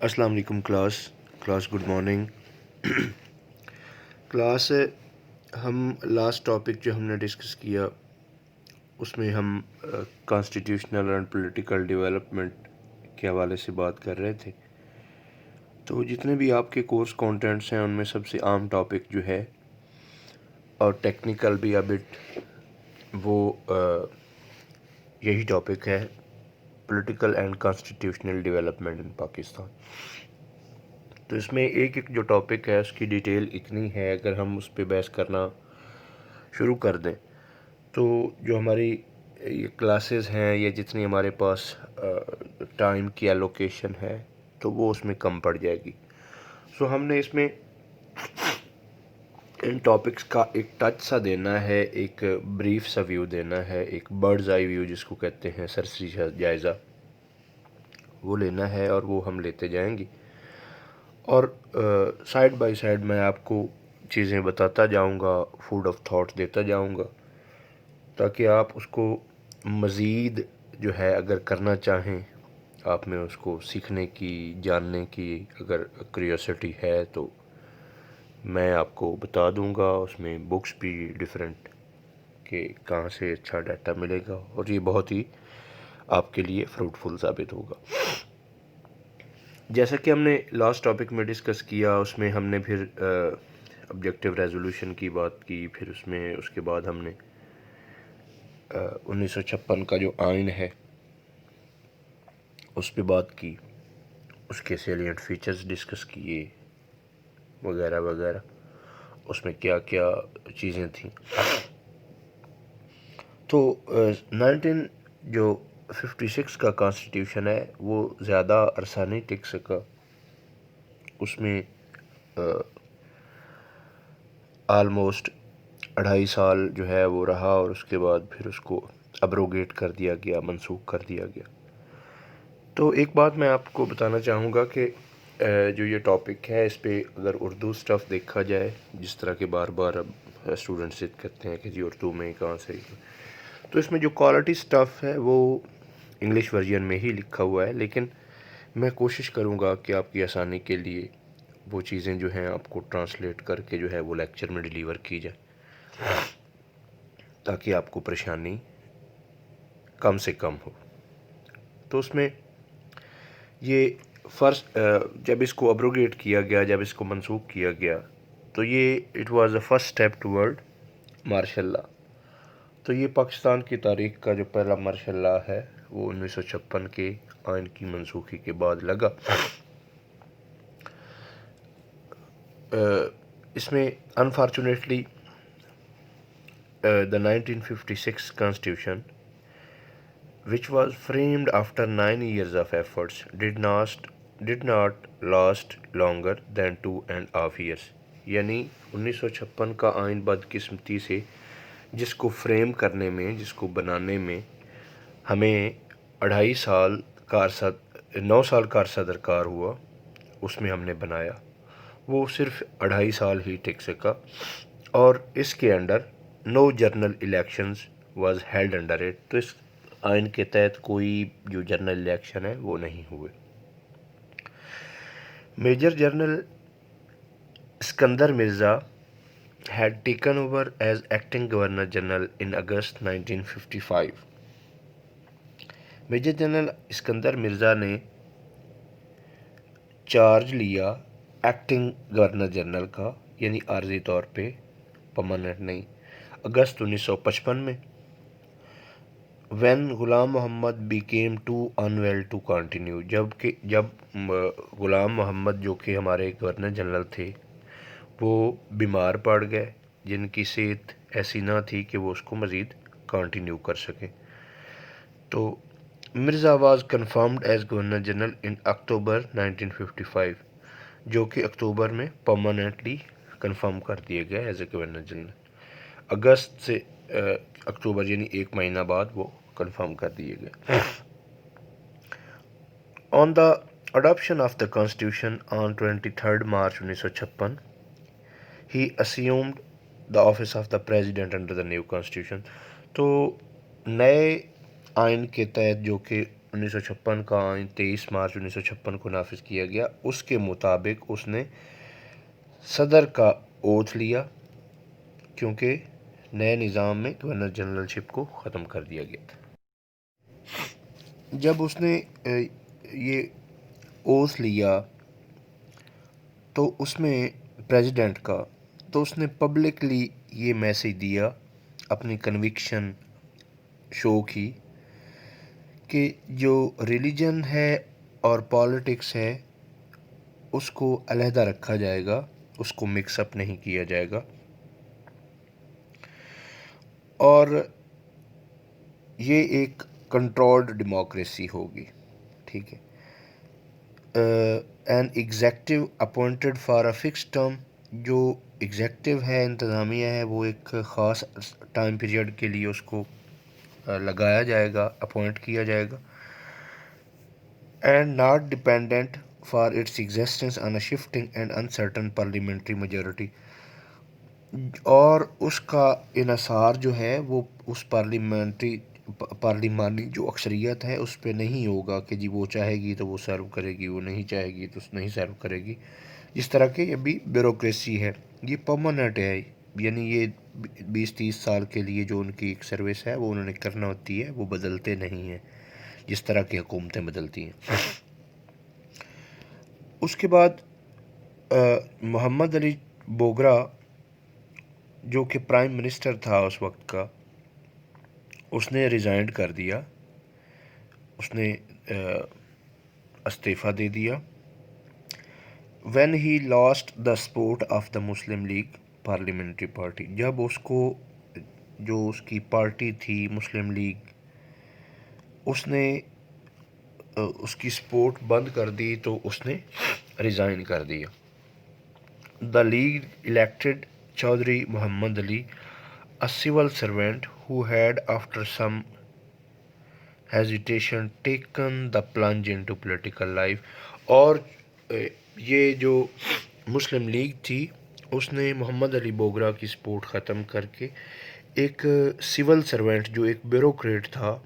السلام علیکم class good morning class. ہم لاسٹ ٹاپک جو ہم نے ڈسکس کیا اس میں ہم کانسٹیٹیوشنل اینڈ پولیٹیکل ڈیولپمنٹ کے حوالے سے بات کر رہے تھے. تو جتنے بھی آپ کے کورس کانٹینٹس ہیں ان میں سب سے عام ٹاپک جو ہے اور ٹیکنیکل بھی ابٹ وہ یہی ٹاپک ہے، political and constitutional development in Pakistan. تو اس میں ایک جو ٹاپک ہے اس کی ڈیٹیل اتنی ہے، اگر ہم اس پہ بحث کرنا شروع کر دیں تو جو ہماری یہ کلاسز ہیں یا جتنی ہمارے پاس ٹائم کی الوکیشن ہے تو وہ اس میں کم پڑ جائے گی. سو ہم نے اس میں ان ٹاپکس کا ایک ٹچ سا دینا ہے، ایک بریف سا ویو دینا ہے، ایک برڈز آئی ویو جس کو کہتے ہیں، سرسری جائزہ وہ لینا ہے اور وہ ہم لیتے جائیں گے. اور سائڈ بائی سائڈ میں آپ کو چیزیں بتاتا جاؤں گا، فوڈ آف تھاٹ دیتا جاؤں گا تاکہ آپ اس کو مزید جو ہے اگر کرنا چاہیں، آپ میں اس کو سیکھنے کی، جاننے کی اگر کریوسٹی ہے تو میں آپ کو بتا دوں گا. اس میں بکس بھی ڈیفرنٹ کہ کہاں سے اچھا ڈیٹا ملے گا اور یہ بہت ہی آپ کے لیے فروٹفل ثابت ہوگا. جیسا کہ ہم نے لاسٹ ٹاپک میں ڈسکس کیا، اس میں ہم نے پھر آبجیکٹیو ریزولوشن کی بات کی، پھر اس کے بعد ہم نے 1956 کا جو آئین ہے اس پہ بات کی، اس کے سیلینٹ فیچرز ڈسکس کیے وغیرہ وغیرہ، اس میں کیا کیا چیزیں تھیں. تو 1956 کا کانسٹیٹیوشن ہے وہ زیادہ عرصہ نہیں ٹک سکا. اس میں آلموسٹ 2.5 سال جو ہے وہ رہا اور اس کے بعد پھر اس کو ابروگیٹ کر دیا گیا، منسوخ کر دیا گیا. تو ایک بات میں آپ کو بتانا چاہوں گا کہ جو یہ ٹاپک ہے اس پہ اگر اردو سٹف دیکھا جائے، جس طرح کے بار بار اب اسٹوڈنٹ ضد کرتے ہیں کہ جی اردو میں کہاں سے، تو اس میں جو کوالٹی سٹف ہے وہ انگلش ورژن میں ہی لکھا ہوا ہے، لیکن میں کوشش کروں گا کہ آپ کی آسانی کے لیے وہ چیزیں جو ہیں آپ کو ٹرانسلیٹ کر کے جو ہے وہ لیکچر میں ڈیلیور کی جائے تاکہ آپ کو پریشانی کم سے کم ہو. تو اس میں یہ فرسٹ جب اس کو ابروگیٹ کیا گیا، جب اس کو منسوخ کیا گیا تو یہ it was a first step toward martial law. تو یہ پاکستان کی تاریخ کا جو پہلا مارشل لا ہے وہ 1956 کے آئین کی منسوخی کے بعد لگا. اس میں unfortunately the 1956 constitution, which was framed after 9 years of efforts, did not last longer than 2.5 years. یعنی 1956 کا آئین بدقسمتی سے جس کو فریم کرنے میں، جس کو بنانے میں ہمیں 2.5 سال کا عرصہ، 9 سال کا عرصہ درکار ہوا، اس میں ہم نے بنایا، وہ صرف 2.5 سال ہی ٹک سکا. اور اس کے under no general elections was held under it. تو اس آئین کے تحت کوئی جو جنرل الیکشن ہے وہ نہیں ہوئے. Major general Iskander Mirza had taken over as acting Governor General in August 1955. Major general Iskander Mirza نے چارج لیا ایکٹنگ گورنر جنرل کا، یعنی عارضی طور پہ، پرماننٹ نہیں، اگست 1955 میں. When Ghulam Muhammad became too unwell to continue, جب غلام محمد جو کہ ہمارے گورنر جنرل تھے وہ بیمار پڑ گئے، جن کی صحت ایسی نہ تھی کہ وہ اس کو مزید کنٹینیو کر سکیں. تو Mirza was confirmed as governor general in October 1955، جو کہ اکتوبر میں پرماننٹلی کنفرم کر دیا گیا ایز اے گورنر جنرل. اگست سے اکتوبر یعنی 1 مہینہ بعد وہ کنفرم کر دیے گئے. On the adoption of the constitution on 23 March 1956 he assumed the office of the president under the new constitution. تو نئے آئین کے تحت جو کہ 1956 کا آئین 23 مارچ 1956 کو نافذ کیا گیا، اس کے مطابق اس نے صدر کا اوتھ لیا، کیونکہ نئے نظام میں گورنر جنرل شپ کو ختم کر دیا گیا تھا۔ جب اس نے یہ اوتھ لیا تو اس میں پریزیڈنٹ کا، تو اس نے پبلکلی یہ میسیج دیا، اپنی کنوکشن شو کی کہ جو ریلیجن ہے اور پالیٹکس ہے اس کو علیحدہ رکھا جائے گا، اس کو مکس اپ نہیں کیا جائے گا، اور یہ ایک کنٹرولڈ ڈیموکریسی ہوگی، ٹھیک ہے۔ An executive appointed for a fix term, جو ایگزیکٹو ہے، انتظامیہ ہے، وہ ایک خاص ٹائم پیریڈ کے لیے اس کو لگایا جائے گا، اپوائنٹ کیا جائے گا، and not dependent for its existence on a shifting and uncertain parliamentary majority, اور اس کا انحصار جو ہے وہ اس پارلیمانی جو اکثریت ہے اس پہ نہیں ہوگا کہ جی وہ چاہے گی تو وہ سرو کرے گی، وہ نہیں چاہے گی تو نہیں سرو کرے گی، جس طرح کہ ابھی بیوروکریسی ہے، یہ پرماننٹ ہے، یعنی یہ 20-30 سال کے لیے جو ان کی ایک سروس ہے وہ انہوں نے کرنا ہوتی ہے، وہ بدلتے نہیں ہیں جس طرح کی حکومتیں بدلتی ہیں۔ اس کے بعد محمد علی بوگرا جو کہ پرائم منسٹر تھا اس وقت کا، اس نے ریزائنڈ کر دیا، اس نے استعفیٰ دے دیا۔ when he lost the support of the Muslim league parliamentary party, جب اس کو جو اس کی پارٹی تھی مسلم لیگ، اس نے اس کی سپورٹ بند کر دی تو اس نے ریزائن کر دیا۔ The league elected Chaudhry Muhammad Ali a civil servant who had after some hesitation taken the plunge into political life، اور یہ جو مسلم لیگ تھی اس نے محمد علی بوگرا کی سپورٹ ختم کر کے ایک سول سرونٹ جو ایک بیوروکریٹ تھا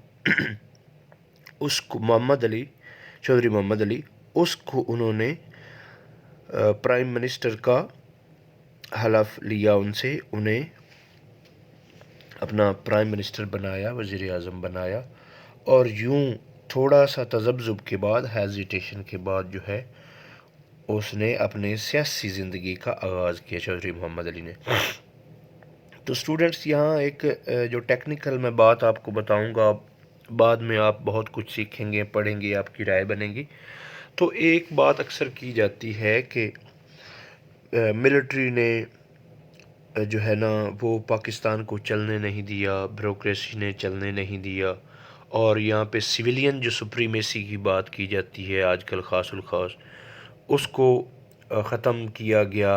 اس کو چودھری محمد علی، اس کو انہوں نے پرائم منسٹر کا حلف لیا، ان سے انہیں اپنا پرائم منسٹر بنایا، وزیر اعظم بنایا، اور یوں تھوڑا سا تذبذب کے بعد، ہیزیٹیشن کے بعد جو ہے اس نے اپنے سیاسی زندگی کا آغاز کیا، چودھری محمد علی نے۔ تو اسٹوڈنٹس، یہاں ایک جو ٹیکنیکل میں بات آپ کو بتاؤں گا، بعد میں آپ بہت کچھ سیکھیں گے، پڑھیں گے، آپ کی رائے بنے گی۔ تو ایک بات اکثر کی جاتی ہے کہ ملٹری نے جو ہے نا وہ پاکستان کو چلنے نہیں دیا، بیوروکریسی نے چلنے نہیں دیا، اور یہاں پہ سویلین جو سپریمیسی کی بات کی جاتی ہے آج کل خاص الخاص، اس کو ختم کیا گیا،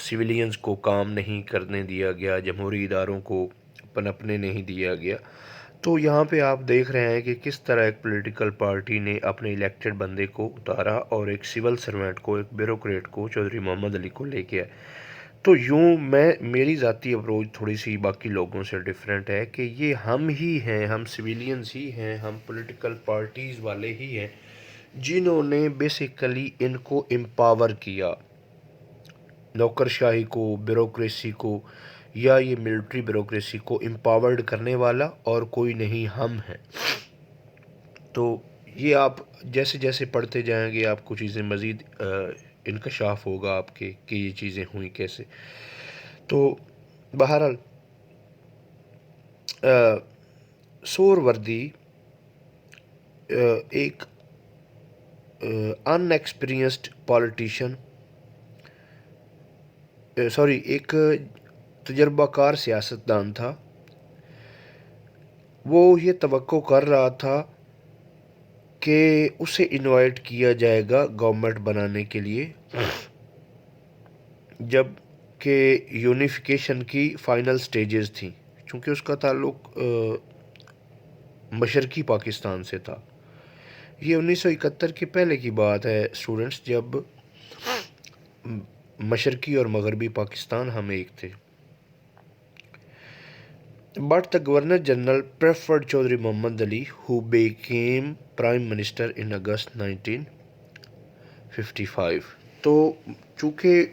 سویلینز کو کام نہیں کرنے دیا گیا، جمہوری اداروں کو پنپنے نہیں دیا گیا۔ تو یہاں پہ آپ دیکھ رہے ہیں کہ کس طرح ایک پولیٹیکل پارٹی نے اپنے الیکٹڈ بندے کو اتارا اور ایک سول سروینٹ کو، ایک بیوروکریٹ کو، چودھری محمد علی کو لے کے آئے۔ تو یوں میری ذاتی اپروچ تھوڑی سی باقی لوگوں سے ڈیفرنٹ ہے کہ یہ ہم ہی ہیں، ہم سویلینز ہی ہیں، ہم پولیٹیکل پارٹیز والے ہی ہیں جنہوں نے بیسیکلی ان کو امپاور کیا، نوکرشاہی کو، بیوروکریسی کو، یا یہ ملٹری بیوروکریسی کو امپاورڈ کرنے والا اور کوئی نہیں، ہم ہیں۔ تو یہ آپ جیسے جیسے پڑھتے جائیں گے آپ کو چیزیں مزید انکشاف ہوگا آپ کے کہ یہ چیزیں ہوئیں کیسے۔ تو بہرحال سور وردی ایک ان ایکسپیرینسڈ پالیٹیشین، ایک تجربہ کار سیاستدان تھا۔ وہ یہ توقع کر رہا تھا کہ اسے انوائٹ کیا جائے گا گورنمنٹ بنانے کے لیے، جب کہ یونیفیکیشن کی فائنل سٹیجز تھیں، چونکہ اس کا تعلق مشرقی پاکستان سے تھا۔ یہ 1971 کے پہلے کی بات ہے اسٹوڈنٹس، جب مشرقی اور مغربی پاکستان ہم ایک تھے۔ But the Governor General preferred Chaudhry Muhammad Ali, who became Prime Minister in August 1955. تو چونکہ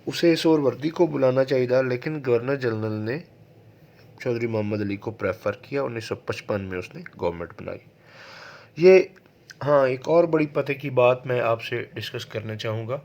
اسے سہروردی کو بلانا چاہیے تھا، لیکن گورنر جنرل نے چودھری محمد علی کو پریفر کیا. 1955 میں اس نے گورنمنٹ بنائی. یہ ہاں ایک اور بڑی پتے کی بات میں آپ سے ڈسکس کرنا چاہوں گا